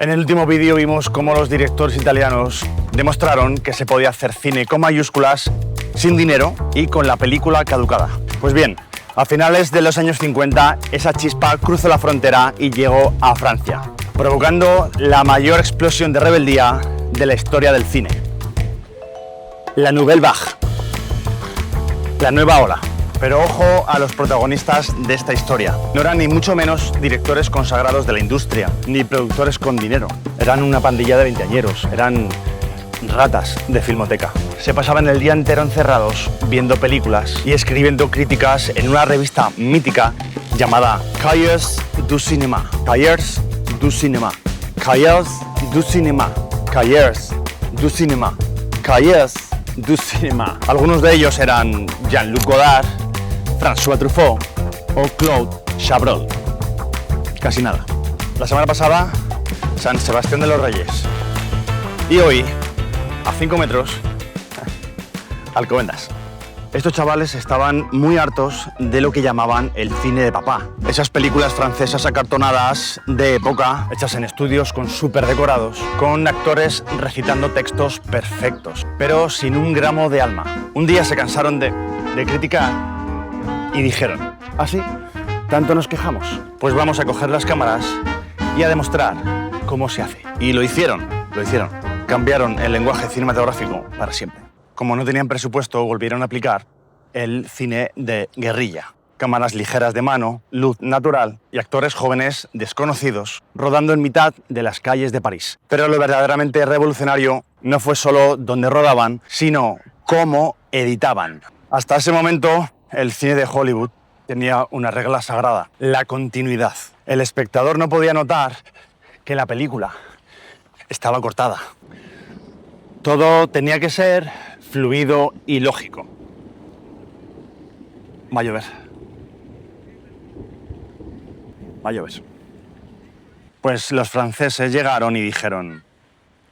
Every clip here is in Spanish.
En el último vídeo vimos cómo los directores italianos demostraron que se podía hacer cine con mayúsculas, sin dinero y con la película caducada. Pues bien, a finales de los años 50 esa chispa cruzó la frontera y llegó a Francia, provocando la mayor explosión de rebeldía de la historia del cine. La Nouvelle Vague, la nueva ola. Pero ojo a los protagonistas de esta historia. No eran ni mucho menos directores consagrados de la industria, ni productores con dinero. Eran una pandilla de veinteañeros, eran ratas de filmoteca. Se pasaban el día entero encerrados viendo películas y escribiendo críticas en una revista mítica llamada Cahiers du Cinéma. Cahiers du Cinéma. Cahiers du Cinéma. Cahiers du Cinéma. Cahiers du Cinéma. Algunos de ellos eran Jean-Luc Godard, François Truffaut o Claude Chabrol. Casi nada. La semana pasada, San Sebastián de los Reyes. Y hoy, a 5 metros, Alcobendas. Estos chavales estaban muy hartos de lo que llamaban el cine de papá. Esas películas francesas acartonadas de época, hechas en estudios con súper decorados, con actores recitando textos perfectos, pero sin un gramo de alma. Un día se cansaron de criticar y dijeron, ¿ah, sí? ¿Tanto nos quejamos? Pues vamos a coger las cámaras y a demostrar cómo se hace. Y lo hicieron. Cambiaron el lenguaje cinematográfico para siempre. Como no tenían presupuesto, volvieron a aplicar el cine de guerrilla. Cámaras ligeras de mano, luz natural y actores jóvenes desconocidos rodando en mitad de las calles de París. Pero lo verdaderamente revolucionario no fue solo dónde rodaban, sino cómo editaban. Hasta ese momento, el cine de Hollywood tenía una regla sagrada, la continuidad. El espectador no podía notar que la película estaba cortada. Todo tenía que ser fluido y lógico. Va a llover. Va a llover. Pues los franceses llegaron y dijeron,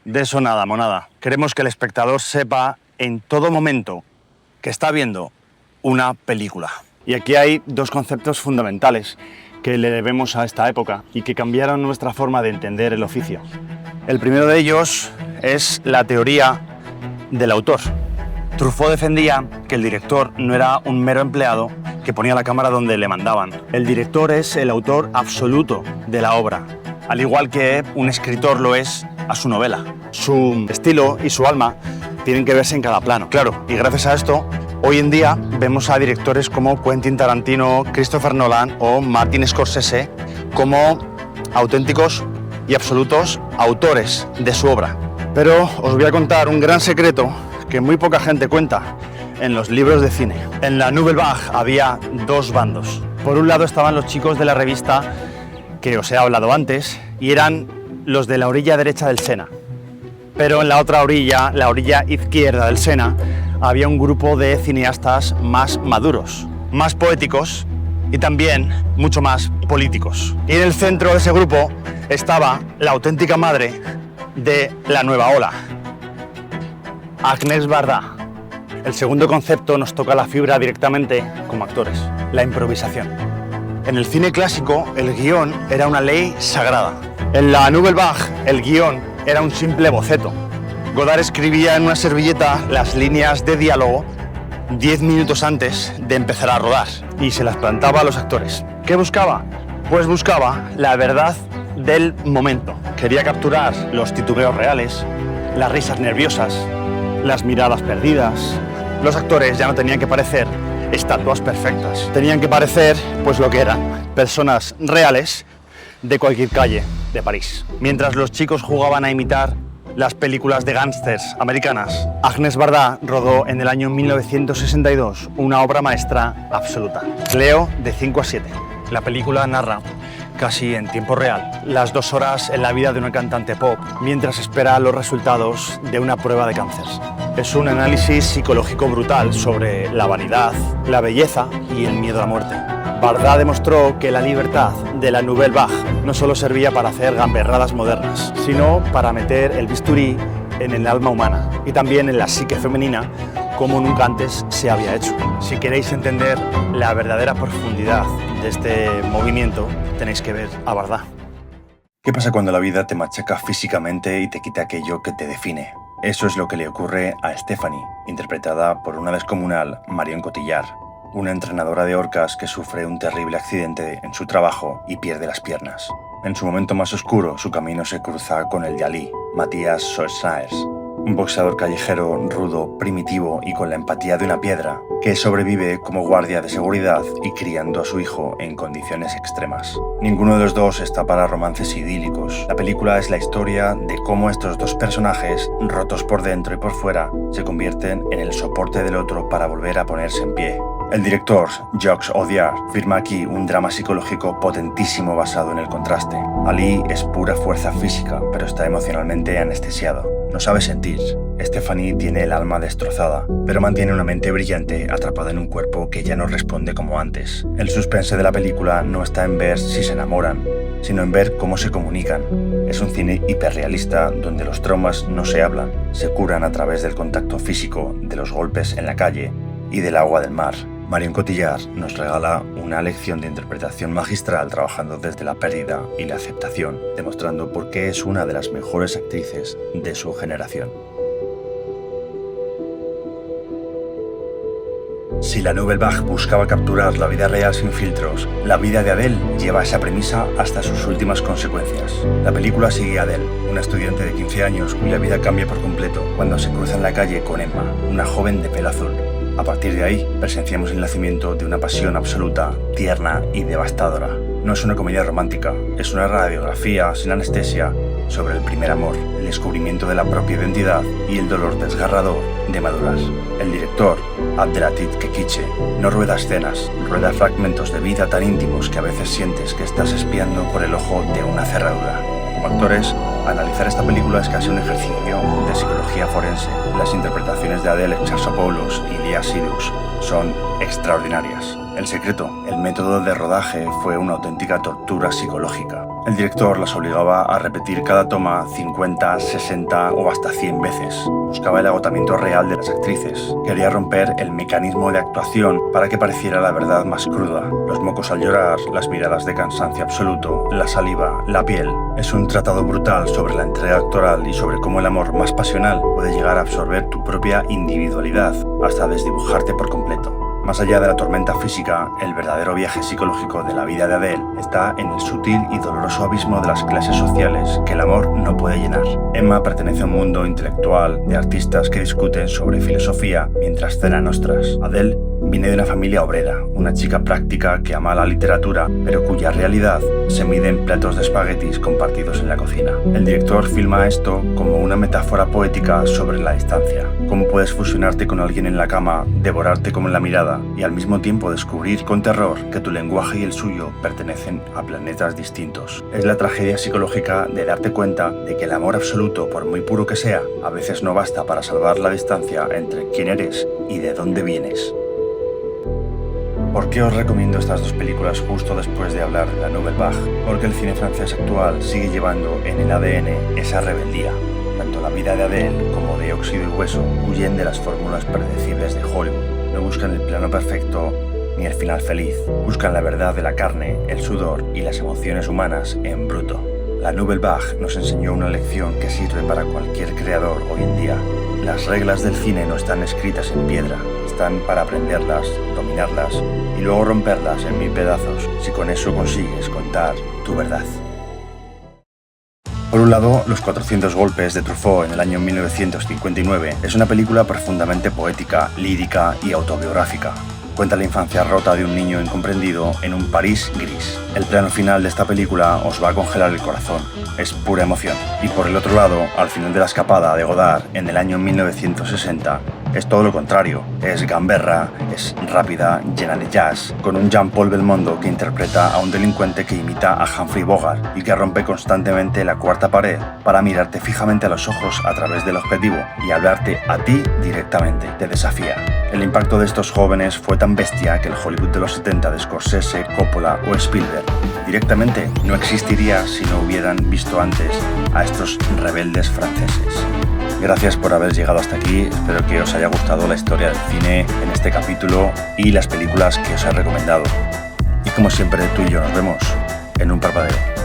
de eso nada, monada. Queremos que el espectador sepa en todo momento que está viendo una película. Y aquí hay dos conceptos fundamentales que le debemos a esta época y que cambiaron nuestra forma de entender el oficio. El primero de ellos es la teoría del autor. Truffaut defendía que el director no era un mero empleado que ponía la cámara donde le mandaban. El director es el autor absoluto de la obra, al igual que un escritor lo es a su novela. Su estilo y su alma tienen que verse en cada plano. Claro, y gracias a esto, hoy en día vemos a directores como Quentin Tarantino, Christopher Nolan o Martin Scorsese como auténticos y absolutos autores de su obra. Pero os voy a contar un gran secreto que muy poca gente cuenta en los libros de cine. En la Nouvelle Vague había dos bandos. Por un lado estaban los chicos de la revista que os he hablado antes y eran los de la orilla derecha del Sena. Pero en la otra orilla, la orilla izquierda del Sena, había un grupo de cineastas más maduros, más poéticos y también mucho más políticos. Y en el centro de ese grupo estaba la auténtica madre de la nueva ola, Agnès Varda. El segundo concepto nos toca la fibra directamente como actores, la improvisación. En el cine clásico, el guión era una ley sagrada. En la Nouvelle Vague, el guión era un simple boceto. Godard escribía en una servilleta las líneas de diálogo 10 minutos antes de empezar a rodar y se las plantaba a los actores. ¿Qué buscaba? Pues buscaba la verdad del momento. Quería capturar los titubeos reales, las risas nerviosas, las miradas perdidas. Los actores ya no tenían que parecer estatuas perfectas. Tenían que parecer, pues lo que eran, personas reales de cualquier calle de París. Mientras los chicos jugaban a imitar las películas de gángsters americanas, Agnès Varda rodó en el año 1962 una obra maestra absoluta, Cleo de 5 a 7. La película narra, casi en tiempo real, las 2 horas en la vida de una cantante pop mientras espera los resultados de una prueba de cáncer. Es un análisis psicológico brutal sobre la vanidad, la belleza y el miedo a la muerte. Varda demostró que la libertad de la Nouvelle Vague no solo servía para hacer gamberradas modernas, sino para meter el bisturí en el alma humana y también en la psique femenina como nunca antes se había hecho. Si queréis entender la verdadera profundidad de este movimiento, tenéis que ver a Varda. ¿Qué pasa cuando la vida te machaca físicamente y te quita aquello que te define? Eso es lo que le ocurre a Stephanie, interpretada por una descomunal Marion Cotillard, una entrenadora de orcas que sufre un terrible accidente en su trabajo y pierde las piernas. En su momento más oscuro, su camino se cruza con el Yalí, Matthias Schoenaerts, un boxeador callejero, rudo, primitivo y con la empatía de una piedra, que sobrevive como guardia de seguridad y criando a su hijo en condiciones extremas. Ninguno de los dos está para romances idílicos. La película es la historia de cómo estos dos personajes, rotos por dentro y por fuera, se convierten en el soporte del otro para volver a ponerse en pie. El director, Jacques Audiard, firma aquí un drama psicológico potentísimo basado en el contraste. Ali es pura fuerza física, pero está emocionalmente anestesiado. No sabe sentir. Stephanie tiene el alma destrozada, pero mantiene una mente brillante atrapada en un cuerpo que ya no responde como antes. El suspense de la película no está en ver si se enamoran, sino en ver cómo se comunican. Es un cine hiperrealista donde los traumas no se hablan, se curan a través del contacto físico, de los golpes en la calle y del agua del mar. Marion Cotillard nos regala una lección de interpretación magistral trabajando desde la pérdida y la aceptación, demostrando por qué es una de las mejores actrices de su generación. Si la Nouvelle Vague buscaba capturar la vida real sin filtros, la vida de Adele lleva esa premisa hasta sus últimas consecuencias. La película sigue a Adele, una estudiante de 15 años cuya vida cambia por completo cuando se cruza en la calle con Emma, una joven de pelo azul. A partir de ahí, presenciamos el nacimiento de una pasión absoluta, tierna y devastadora. No es una comedia romántica, es una radiografía sin anestesia sobre el primer amor, el descubrimiento de la propia identidad y el dolor desgarrador de madurar. El director, Abdelatif Kechiche, no rueda escenas, rueda fragmentos de vida tan íntimos que a veces sientes que estás espiando por el ojo de una cerradura. Como actores, analizar esta película es casi un ejercicio de psicología forense. Las interpretaciones de Adele Exarchopoulos y Léa Seydoux son extraordinarias. El secreto, el método de rodaje fue una auténtica tortura psicológica. El director las obligaba a repetir cada toma 50, 60 o hasta 100 veces. Buscaba el agotamiento real de las actrices. Quería romper el mecanismo de actuación para que pareciera la verdad más cruda. Los mocos al llorar, las miradas de cansancio absoluto, la saliva, la piel. Es un tratado brutal sobre la entrega actoral y sobre cómo el amor más pasional puede llegar a absorber tu propia individualidad hasta desdibujarte por completo. Más allá de la tormenta física, el verdadero viaje psicológico de la vida de Adele está en el sutil y doloroso abismo de las clases sociales que el amor no puede llenar. Emma pertenece a un mundo intelectual de artistas que discuten sobre filosofía mientras cenan ostras. Adele viene de una familia obrera, una chica práctica que ama la literatura, pero cuya realidad se mide en platos de espaguetis compartidos en la cocina. El director filma esto como una metáfora poética sobre la distancia. Cómo puedes fusionarte con alguien en la cama, devorarte como en la mirada y al mismo tiempo descubrir con terror que tu lenguaje y el suyo pertenecen a planetas distintos. Es la tragedia psicológica de darte cuenta de que el amor absoluto, por muy puro que sea, a veces no basta para salvar la distancia entre quién eres y de dónde vienes. ¿Por qué os recomiendo estas dos películas justo después de hablar de la Nouvelle Vague? Porque el cine francés actual sigue llevando en el ADN esa rebeldía. Tanto la vida de Adele como de Óxido y Hueso huyen de las fórmulas predecibles de Hollywood. No buscan el plano perfecto ni el final feliz. Buscan la verdad de la carne, el sudor y las emociones humanas en bruto. La Nouvelle Vague nos enseñó una lección que sirve para cualquier creador hoy en día. Las reglas del cine no están escritas en piedra, están para aprenderlas, dominarlas y luego romperlas en 1000 pedazos si con eso consigues contar tu verdad. Por un lado, Los 400 golpes de Truffaut en el año 1959 es una película profundamente poética, lírica y autobiográfica. Cuenta la infancia rota de un niño incomprendido en un París gris. El plano final de esta película os va a congelar el corazón. Es pura emoción. Y por el otro lado, al final de La escapada de Godard en el año 1960, es todo lo contrario. Es gamberra, es rápida, llena de jazz, con un Jean-Paul Belmondo que interpreta a un delincuente que imita a Humphrey Bogart y que rompe constantemente la cuarta pared para mirarte fijamente a los ojos a través del objetivo y hablarte a ti directamente. Te desafía. El impacto de estos jóvenes fue tan bestia que el Hollywood de los 70 de Scorsese, Coppola o Spielberg directamente no existiría si no hubieran visto antes a estos rebeldes franceses. Gracias por haber llegado hasta aquí, espero que os haya gustado la historia del cine en este capítulo y las películas que os he recomendado. Y como siempre, tú y yo nos vemos en un parpadeo.